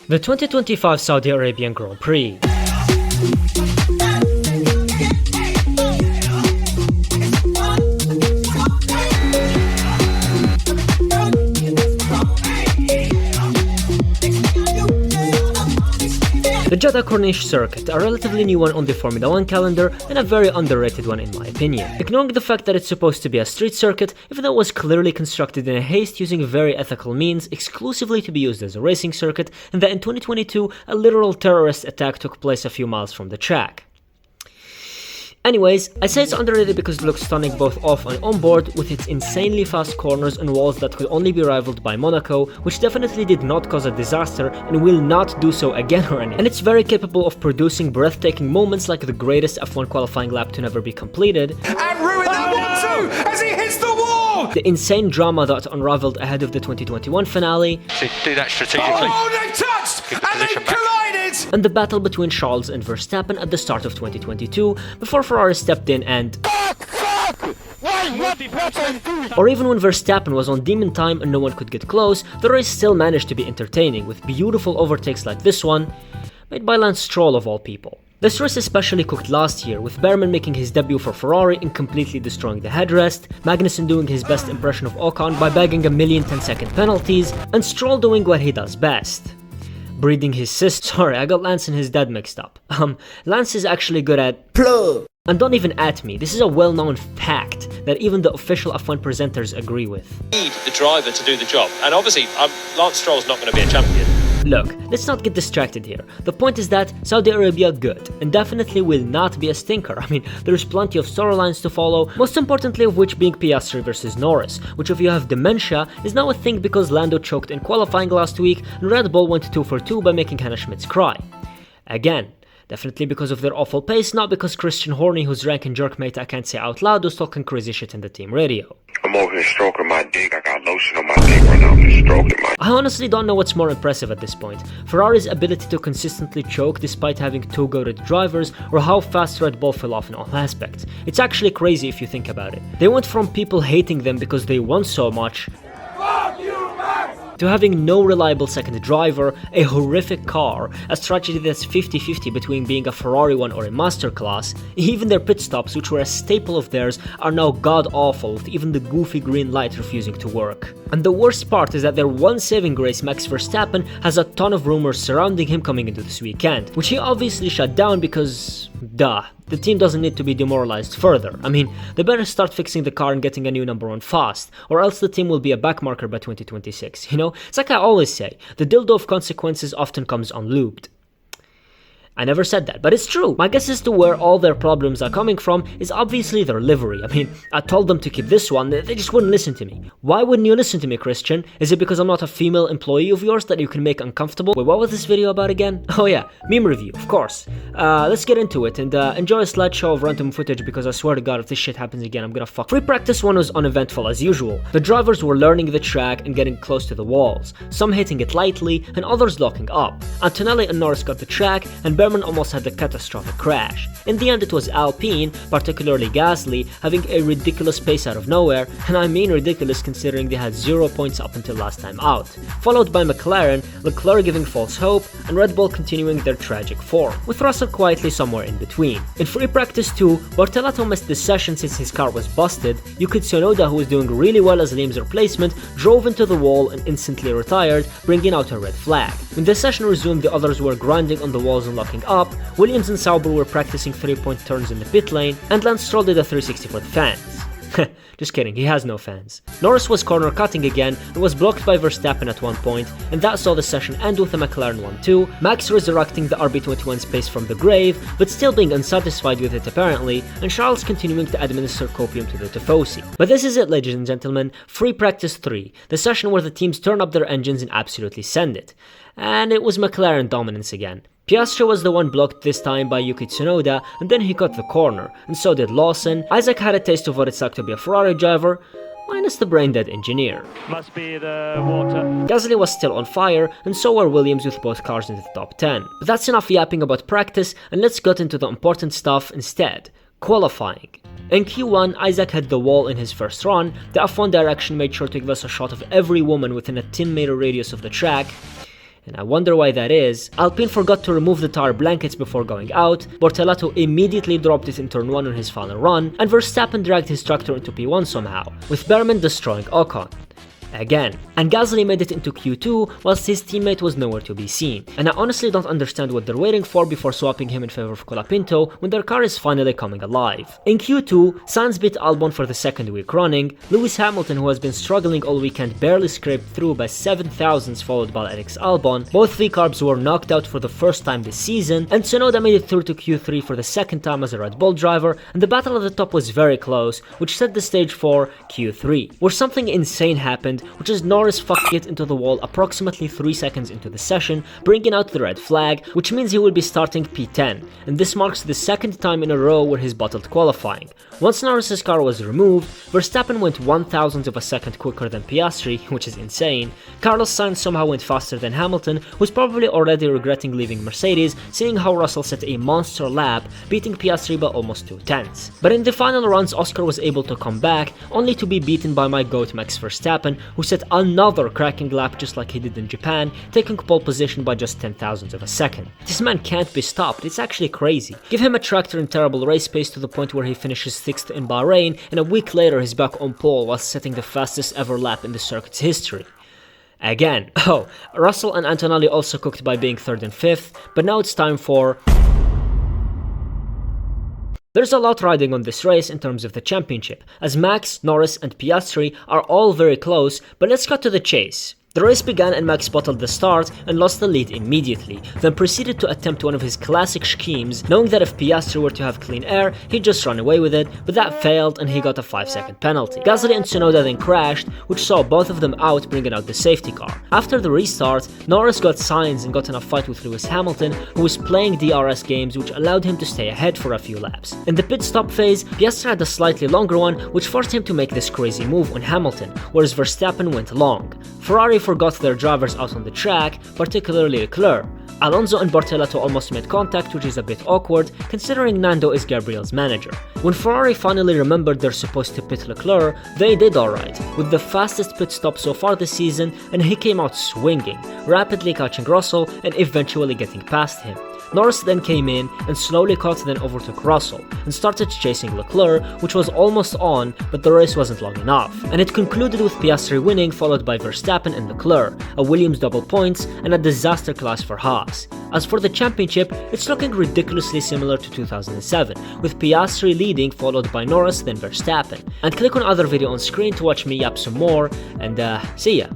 The 2025 Saudi Arabian Grand Prix. The Jeddah Corniche circuit, a relatively new one on the Formula 1 calendar and a very underrated one in my opinion. Ignoring the fact that it's supposed to be a street circuit, even though it was clearly constructed in a haste using very ethical means exclusively to be used as a racing circuit, and that in 2022 a literal terrorist attack took place a few miles from the track. Anyways, I say it's underrated because it looks stunning both off and on board, with its insanely fast corners and walls that could only be rivaled by Monaco, which definitely did not cause a disaster and will not do so again or anything. And it's very capable of producing breathtaking moments like the greatest F1 qualifying lap to never be completed, and ruin that one too as he hits the wall! The insane drama that unraveled ahead of the 2021 finale, So do that strategically. Oh, they've touched! And they've collided! and the battle between Charles and Verstappen at the start of 2022, before Ferrari stepped in and or even when Verstappen was on demon time and no one could get close, the race still managed to be entertaining, with beautiful overtakes like this one, made by Lance Stroll of all people. This race especially cooked last year, with Behrman making his debut for Ferrari and completely destroying the headrest, Magnussen doing his best impression of Ocon by bagging a million 10-second penalties, and Stroll doing what he does best. Breeding his sister. Sorry, I got Lance and his dad mixed up. Lance is actually good at plug. And don't even at me, this is a well-known fact that even the official F1 presenters agree with. Need the driver to do the job, and obviously Lance Stroll's not going to be a champion. Look, let's not get distracted here. The point is that Saudi Arabia good, and definitely will not be a stinker. I mean, there's plenty of storylines to follow, most importantly of which being Piastri versus Norris, which if you have dementia is now a thing because Lando choked in qualifying last week and Red Bull went 2 for 2 by making Hannah Schmitz cry. Again, definitely because of their awful pace, not because Christian Horny, whose rank and jerk mate I can't say out loud, was talking crazy shit in the team radio. I'm over here stroking my dick. I got lotion on my dick right now. I'm just stroking my. I honestly don't know what's more impressive at this point. Ferrari's ability to consistently choke despite having 2 goated drivers, or how fast Red Bull fell off in all aspects. It's actually crazy if you think about it. They went from people hating them because they won so much, to having no reliable second driver, a horrific car, a strategy that's 50-50 between being a Ferrari one or a masterclass. Even their pit stops, which were a staple of theirs, are now god-awful, with even the goofy green light refusing to work. And the worst part is that their one saving grace, Max Verstappen, has a ton of rumors surrounding him coming into this weekend, which he obviously shut down because, duh, the team doesn't need to be demoralized further. I mean, they better start fixing the car and getting a new number 1 fast, or else the team will be a backmarker by 2026, you know? It's like I always say, the dildo of consequences often comes unlubed. I never said that, but it's true. My guess as to where all their problems are coming from is obviously their livery. I mean, I told them to keep this one, they just wouldn't listen to me. Why wouldn't you listen to me, Christian? Is it because I'm not a female employee of yours that you can make uncomfortable? Wait, what was this video about again? Oh yeah, meme review, of course. Let's get into it and enjoy a slideshow of random footage, because I swear to god if this shit happens again I'm gonna fuck. Free practice 1 was uneventful as usual. The drivers were learning the track and getting close to the walls, some hitting it lightly and others locking up. Antonelli and Norris got the track and Behrman almost had the catastrophic crash. In the end it was Alpine, particularly Gasly, having a ridiculous pace out of nowhere, and I mean ridiculous considering they had 0 points up until last time out, followed by McLaren, Leclerc giving false hope, and Red Bull continuing their tragic form, with Russell quietly somewhere in between. In free practice 2, Bortolato missed this session since his car was busted. Yuki Tsunoda, who was doing really well as Liam's replacement, drove into the wall and instantly retired, bringing out a red flag. When the session resumed, the others were grinding on the walls and locking up. Williams and Sauber were practicing 3-point turns in the pit lane, and Lance Stroll did a 360 for the fans. Just kidding, he has no fans. Norris was corner cutting again and was blocked by Verstappen at one point, and that saw the session end with a McLaren 1-2, Max resurrecting the RB21's pace from the grave, but still being unsatisfied with it apparently, and Charles continuing to administer copium to the Tifosi. But this is it, ladies and gentlemen, free practice 3, the session where the teams turn up their engines and absolutely send it. And it was McLaren dominance again. Piastri was the one blocked this time by Yuki Tsunoda, and then he cut the corner, and so did Lawson. Isaac had a taste of what it's like to be a Ferrari driver, minus the brain-dead engineer. Must be the water. Gasly was still on fire, and so were Williams with both cars in the top 10. But that's enough yapping about practice, and let's get into the important stuff instead. Qualifying. In Q1, Isaac had the wall in his first run. The F1 direction made sure to give us a shot of every woman within a 10-meter radius of the track. and I wonder why that is. Alpine forgot to remove the tire blankets before going out, Bortolato immediately dropped it in turn 1 on his final run, and Verstappen dragged his tractor into P1 somehow, with Behrman destroying Ocon again. And Gasly made it into Q2 whilst his teammate was nowhere to be seen, and I honestly don't understand what they're waiting for before swapping him in favor of Colapinto when their car is finally coming alive. In Q2, Sainz beat Albon for the second week running, Lewis Hamilton, who has been struggling all weekend, barely scraped through by 7 thousandths, followed by Alex Albon. Both V-Carbs were knocked out for the first time this season, and Tsunoda made it through to Q3 for the second time as a Red Bull driver, and the battle at the top was very close, which set the stage for Q3, where something insane happened, which is Norris fucking it into the wall approximately 3 seconds into the session, bringing out the red flag, which means he will be starting P10, and this marks the second time in a row where he's bottled qualifying. Once Norris's car was removed, Verstappen went 1,000th of a second quicker than Piastri, which is insane. Carlos Sainz somehow went faster than Hamilton, who's probably already regretting leaving Mercedes, seeing how Russell set a monster lap, beating Piastri by almost 2/10. But in the final runs, Oscar was able to come back, only to be beaten by my GOAT Max Verstappen, who set another cracking lap just like he did in Japan, taking pole position by just 10,000ths of a second. This man can't be stopped, it's actually crazy. Give him a tractor in terrible race pace to the point where he finishes 6th in Bahrain, and a week later he's back on pole while setting the fastest ever lap in the circuit's history. Again. Oh, Russell and Antonelli also cooked by being 3rd and 5th, but now it's time for... There's a lot riding on this race in terms of the championship, as Max, Norris and Piastri are all very close, but let's cut to the chase. The race began and Max bottled the start and lost the lead immediately, then proceeded to attempt one of his classic schemes, knowing that if Piastri were to have clean air, he'd just run away with it, but that failed and he got a 5-second penalty. Gasly and Tsunoda then crashed, which saw both of them out, bringing out the safety car. After the restart, Norris got Sainz and got in a fight with Lewis Hamilton, who was playing DRS games, which allowed him to stay ahead for a few laps. In the pit stop phase, Piastri had a slightly longer one, which forced him to make this crazy move on Hamilton, whereas Verstappen went long. Ferrari forgot their drivers out on the track, particularly Leclerc. Alonso and Bortolato almost made contact, which is a bit awkward considering Nando is Gabriel's manager. When Ferrari finally remembered they're supposed to pit Leclerc, they did alright, with the fastest pit stop so far this season, and he came out swinging, rapidly catching Russell and eventually getting past him. Norris then came in and slowly caught then overtook Russell and started chasing Leclerc, which was almost on, but the race wasn't long enough. And it concluded with Piastri winning, followed by Verstappen and Leclerc, a Williams double points and a disaster class for Haas. As for the championship, it's looking ridiculously similar to 2007, with Piastri leading, followed by Norris then Verstappen. And click on other video on screen to watch me yap some more, and see ya.